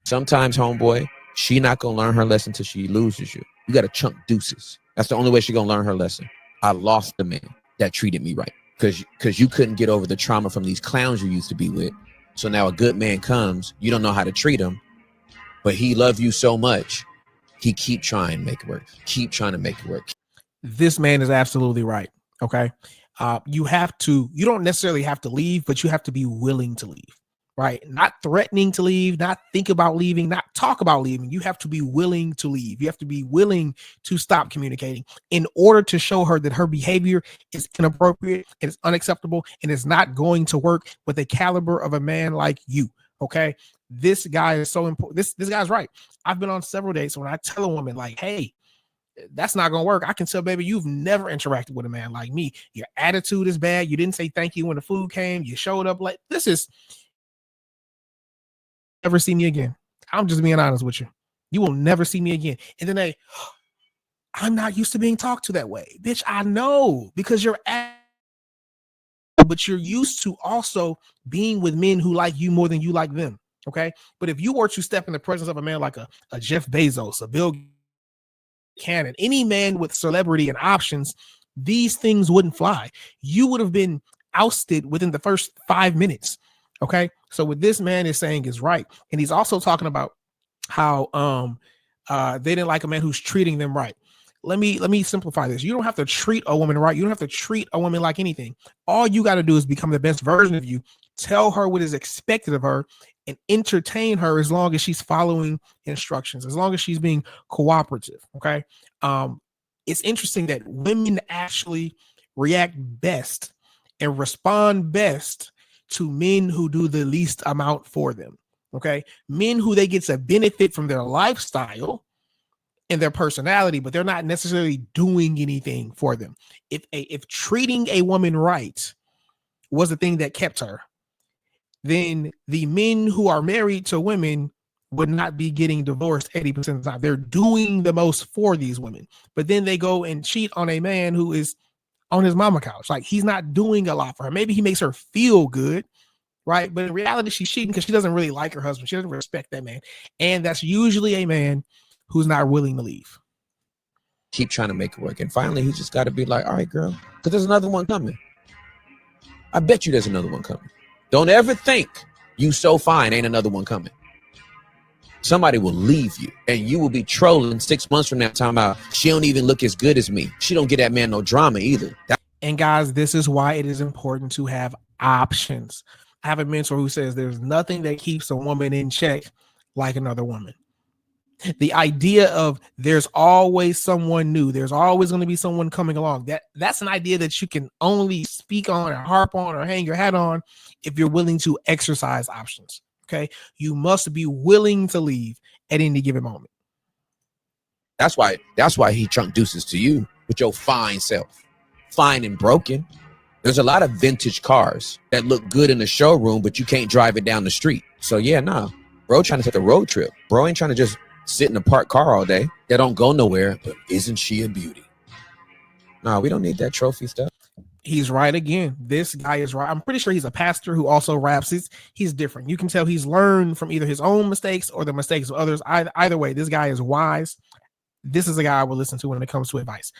Sometimes, homeboy, she not gonna learn her lesson till she loses you. You got to chunk deuces. That's the only way she gonna learn her lesson. I lost the man that treated me right because you couldn't get over the trauma from these clowns you used to be with. So now a good man comes, you don't know how to treat him, but he loved you so much, he keep trying to make it work. Keep trying to make it work. This man is absolutely right. Okay. You don't necessarily have to leave, but you have to be willing to leave, right? Not threatening to leave, not think about leaving, not talk about leaving. You have to be willing to leave. You have to be willing to stop communicating in order to show her that her behavior is inappropriate, it's unacceptable, and it's not going to work with the caliber of a man like you. Okay. This guy is so important. This guy's right. I've been on several dates when I tell a woman like, hey, that's not gonna work. I can tell, baby, you've never interacted with a man like me. Your attitude is bad. You didn't say thank you when the food came. You showed up late. This is never see me again. I'm just being honest with you. You will never see me again. And then I'm not used to being talked to that way. Bitch, I know, because but you're used to also being with men who like you more than you like them. Okay. But if you were to step in the presence of a man like a Jeff Bezos, a Bill Cannon, any man with celebrity and options, these things wouldn't fly. You would have been ousted within the first 5 minutes. Okay. So what this man is saying is right. And he's also talking about how they didn't like a man who's treating them right. Let me simplify this. You don't have to treat a woman right. You don't have to treat a woman like anything. All you got to do is become the best version of you. Tell her what is expected of her and entertain her as long as she's following instructions, as long as she's being cooperative. Okay. It's interesting that women actually react best and respond best to men who do the least amount for them. Okay. Men who they get a benefit from their lifestyle and their personality, but they're not necessarily doing anything for them. If treating a woman right was the thing that kept her, then the men who are married to women would not be getting divorced 80% of the time. They're doing the most for these women, but then they go and cheat on a man who is on his mama couch. Like, he's not doing a lot for her. Maybe he makes her feel good, right? But in reality, she's cheating because she doesn't really like her husband. She doesn't respect that man. And that's usually a man who's not willing to leave. Keep trying to make it work. And finally, he just got to be like, all right, girl, because there's another one coming. I bet you there's another one coming. Don't ever think you so fine, ain't another one coming. Somebody will leave you and you will be trolling 6 months from now talking about she don't even look as good as me. She don't get that man no drama either. And guys, this is why it is important to have options. I have a mentor who says there's nothing that keeps a woman in check like another woman. The idea of there's always someone new, there's always going to be someone coming along, that's an idea that you can only speak on or harp on or hang your hat on if you're willing to exercise options. Okay, you must be willing to leave at any given moment. That's why he chunked deuces to you with your fine self, fine and broken. There's a lot of vintage cars that look good in the showroom, but you can't drive it down the street. So yeah, nah, bro, trying to take a road trip. Bro ain't trying to just sit in a parked car all day that don't go nowhere. But isn't she a beauty? No, we don't need that trophy stuff. He's right again. This guy is right. I'm pretty sure he's a pastor who also raps. He's different. You can tell he's learned from either his own mistakes or the mistakes of others. Either way, this guy is wise. This is a guy I will listen to when it comes to advice.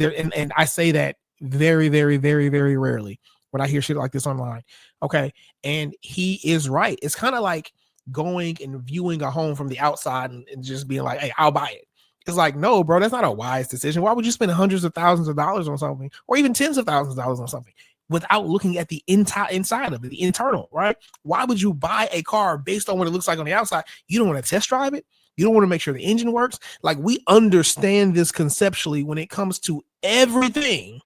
And I say that very, very, very, very rarely when I hear shit like this online. Okay. And he is right. It's kind of like going and viewing a home from the outside and just being like, hey, I'll buy it. It's like, no, bro, that's not a wise decision. Why would you spend hundreds of thousands of dollars on something, or even tens of thousands of dollars on something, without looking at the inside of it, the internal, right? Why would you buy a car based on what it looks like on the outside? You don't want to test drive it. You don't want to make sure the engine works. Like, we understand this conceptually when it comes to everything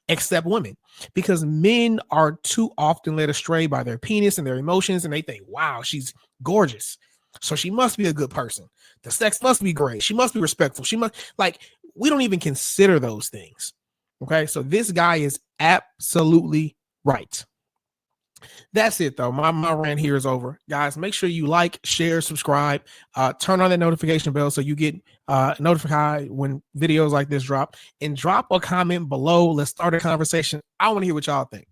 except women, because men are too often led astray by their penis and their emotions, and they think, wow, she's gorgeous, so she must be a good person. The sex must be great. She must be respectful. She must, like, we don't even consider those things. Okay. So this guy is absolutely right. That's it though. My rant here is over. Guys, make sure you like, share, subscribe, turn on that notification bell so you get notified when videos like this drop, and drop a comment below. Let's start a conversation. I want to hear what y'all think.